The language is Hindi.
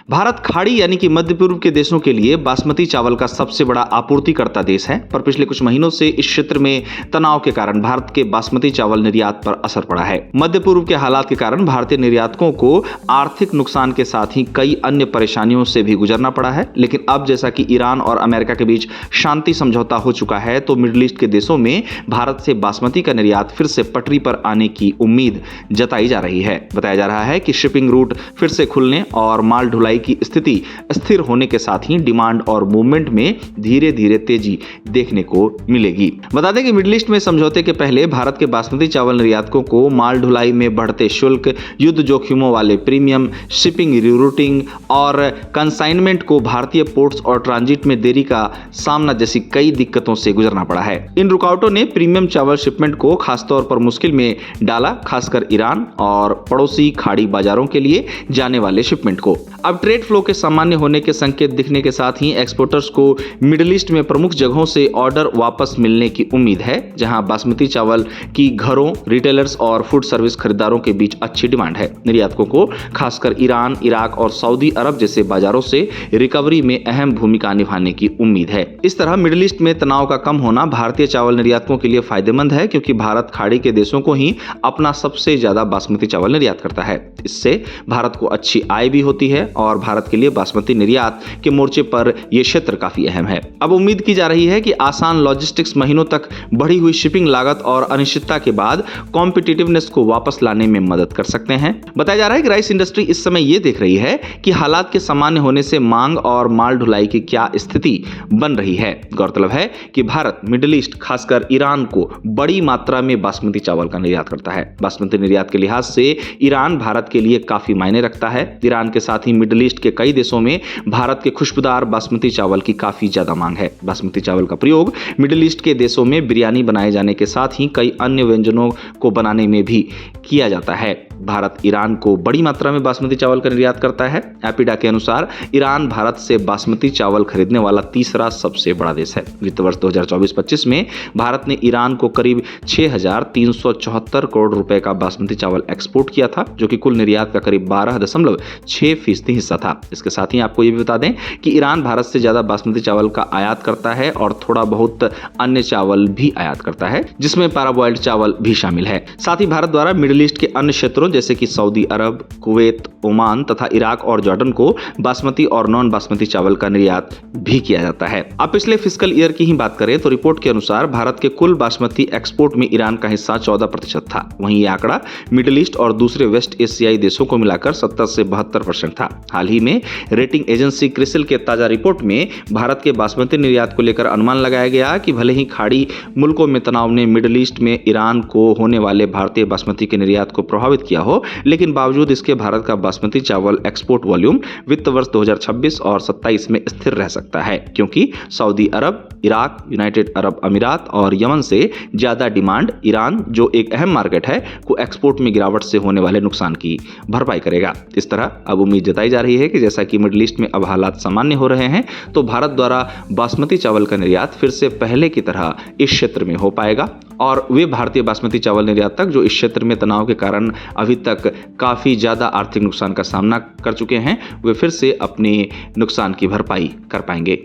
भारत खाड़ी यानी कि मध्य पूर्व के देशों के लिए बासमती चावल का सबसे बड़ा आपूर्तिकर्ता देश है, पर पिछले कुछ महीनों से इस क्षेत्र में तनाव के कारण भारत के बासमती चावल निर्यात पर असर पड़ा है। मध्य पूर्व के हालात के कारण भारतीय निर्यातकों को आर्थिक नुकसान के साथ ही कई अन्य परेशानियों से भी गुजरना पड़ा है। लेकिन अब जैसा कि ईरान और अमेरिका के बीच शांति समझौता हो चुका है, तो मिडिल ईस्ट के देशों में भारत से बासमती का निर्यात फिर से पटरी पर आने की उम्मीद जताई जा रही है। बताया जा रहा है कि शिपिंग रूट फिर से खुलने और माल ढुलाई की स्थिति स्थिर होने के साथ ही डिमांड और मूवमेंट में धीरे धीरे तेजी देखने को मिलेगी। बता दें कि मिडिल ईस्ट में समझौते के पहले भारत के बासमती चावल निर्यातकों को माल ढुलाई में बढ़ते शुल्क, युद्ध जोखिमों वाले प्रीमियम, शिपिंग रिरूटिंग और कंसाइनमेंट को भारतीय पोर्ट्स और ट्रांजिट में देरी का सामना जैसी कई दिक्कतों से गुजरना पड़ा है। इन रुकावटों ने प्रीमियम चावल शिपमेंट को खासतौर पर मुश्किल में डाला, खासकर ईरान और पड़ोसी खाड़ी बाजारों के लिए जाने वाले शिपमेंट को। अब ट्रेड फ्लो के सामान्य होने के संकेत दिखने के साथ ही एक्सपोर्टर्स को मिडिल ईस्ट में प्रमुख जगहों से ऑर्डर वापस मिलने की उम्मीद है, जहां बासमती चावल की घरों, रिटेलर्स और फूड सर्विस खरीदारों के बीच अच्छी डिमांड है। निर्यातकों को खासकर ईरान, इराक और सऊदी अरब जैसे बाजारों से रिकवरी में अहम भूमिका निभाने की उम्मीद है। इस तरह मिडिल ईस्ट में तनाव का कम होना भारतीय चावल निर्यातकों के लिए फायदेमंद है, क्योंकि भारत खाड़ी के देशों को ही अपना सबसे ज्यादा बासमती चावल निर्यात करता है। इससे भारत को अच्छी आय भी होती है और भारत के लिए बासमती निर्यात के मोर्चे पर यह क्षेत्र काफी अहम है। अब उम्मीद की जा रही है कि आसान लॉजिस्टिक्स, महीनों तक बढ़ी हुई शिपिंग लागत और अनिश्चितता के बाद कॉम्पिटिटिवनेस को वापस लाने में मदद कर सकते हैं। बताया जा रहा है कि राइस इंडस्ट्री इस समय यह देख रही है कि हालात के सामान्य होने से मांग और माल ढुलाई की क्या स्थिति बन रही है। गौरतलब है कि भारत मिडिल ईस्ट, खासकर ईरान को बड़ी मात्रा में बासमती चावल का निर्यात करता है। बासमती निर्यात के लिहाज से ईरान भारत के लिए काफी मायने रखता है। ईरान के साथ ही मिडिल ईस्ट के कई देशों में भारत के खुशबूदार बासमती चावल की काफी ज्यादा मांग है। बासमती चावल का प्रयोग मिडिल ईस्ट के देशों में बिरयानी बनाए जाने के साथ ही कई अन्य व्यंजनों को बनाने में भी किया जाता है। भारत ईरान को बड़ी मात्रा में बासमती चावल का निर्यात करता है। एपिडा के अनुसार ईरान भारत से बासमती चावल खरीदने वाला तीसरा सबसे बड़ा देश है। वित्त वर्ष 2024-25 में भारत ने ईरान को करीब 6,374 करोड़ रुपए का बासमती चावल एक्सपोर्ट किया था, जो कि कुल निर्यात का करीब 12.6% हिस्सा था। इसके साथ ही आपको ये भी बता दें कि ईरान भारत से ज्यादा बासमती चावल का आयात करता है और थोड़ा बहुत अन्य चावल भी आयात करता है, जिसमें पैराबॉइल्ड चावल भी शामिल है। साथ ही भारत द्वारा मिडिल ईस्ट के अन्य क्षेत्रों जैसे कि सऊदी अरब, कुवैत, ओमान तथा इराक और जॉर्डन को बासमती और नॉन बासमती चावल का निर्यात भी किया जाता है। अब पिछले फिस्कल ईयर की ही बात करें तो रिपोर्ट के अनुसार भारत के कुल बासमती एक्सपोर्ट में ईरान का हिस्सा 14% था। वहीं यह आंकड़ा मिडिल ईस्ट और दूसरे वेस्ट एशियाई देशों को मिलाकर 70 से 72% था। हाल ही में रेटिंग एजेंसी क्रिसिल के ताजा रिपोर्ट में भारत के बासमती निर्यात को लेकर अनुमान लगाया गया कि भले ही खाड़ी मुल्कों में तनाव ने मिडिल ईस्ट में ईरान को होने वाले भारतीय बासमती के निर्यात को प्रभावित किया हो, लेकिन बावजूद इसके भारत का बासमती चावल एक्सपोर्ट वॉल्यूम वित्त वर्ष 2026 और 27 में स्थिर रह सकता है, क्योंकि सऊदी अरब, इराक, यूनाइटेड अरब अमीरात और यमन से ज्यादा डिमांड ईरान, जो एक अहम मार्केट है, को एक्सपोर्ट में गिरावट से होने वाले नुकसान की भरपाई करेगा। इस तरह अब उम्मीद जताई जा रही है कि जैसा कि मिडिल ईस्ट में अब हालात सामान्य हो रहे हैं, तो भारत द्वारा बासमती चावल का निर्यात फिर से पहले की तरह इस क्षेत्र में हो पाएगा और वे भारतीय बासमती चावल निर्यातक जो इस क्षेत्र में तनाव के कारण अभी तक काफी ज्यादा आर्थिक नुकसान का सामना कर चुके हैं, वे फिर से अपने नुकसान की भरपाई कर पाएंगे।